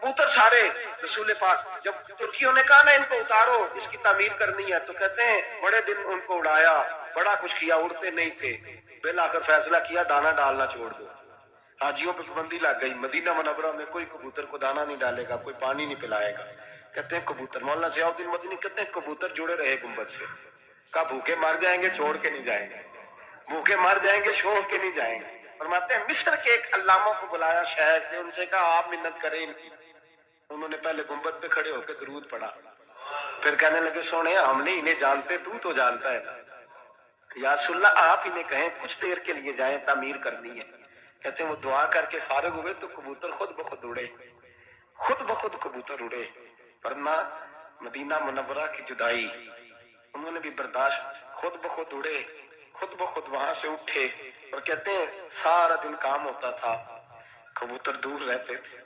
कबूतर सारे रसूल पाक, जब तुर्कियों ने कहा ना इनको उतारो, इसकी तामीर करनी है, तो कहते हैं बड़े दिन उनको उड़ाया, बड़ा कुछ किया, उड़ते नहीं थे। बिल आखिर फैसला किया दाना डालना छोड़ दो। हाजियों पर पाबंदी लग गई। मदीना मुनव्वरा में कोई कबूतर को दाना नहीं डालेगा, कोई पानी नहीं पिलाएगा। कहते हैं कबूतर, मौलाना ज़ियाउद्दीन मदनी कहते हैं कबूतर जुड़े रहे गुंबद से। का भूखे मर जाएंगे छोड़ के नहीं जाएंगे, भूखे मर जाएंगे छोड़ के नहीं जाएंगे। फरमाते हैं मिस्र के एक अल्लामा को बुलाया शहर ने, उनसे कहा आप मिन्नत करें इनकी। उन्होंने पहले गुंबद पे खड़े होकर दरूद पढ़ा, फिर कहने लगे सोने हम नहीं इन्हें जानते, तू तो जानता है ना, या सुल्ला आप इन्हें कहें कुछ देर के लिए जाएं, तामीर करनी है। कहते हैं वो दुआ करके फारिग हुए तो कबूतर खुद ब खुद उड़े, खुद ब खुद कबूतर उड़े। वरना मदीना मुनव्वरा की जुदाई उन्होंने भी बर्दाश्त, खुद ब खुद उड़े, खुद ब खुद वहां से उठे। और कहते हैं सारा दिन काम होता था, कबूतर दूर रहते थे।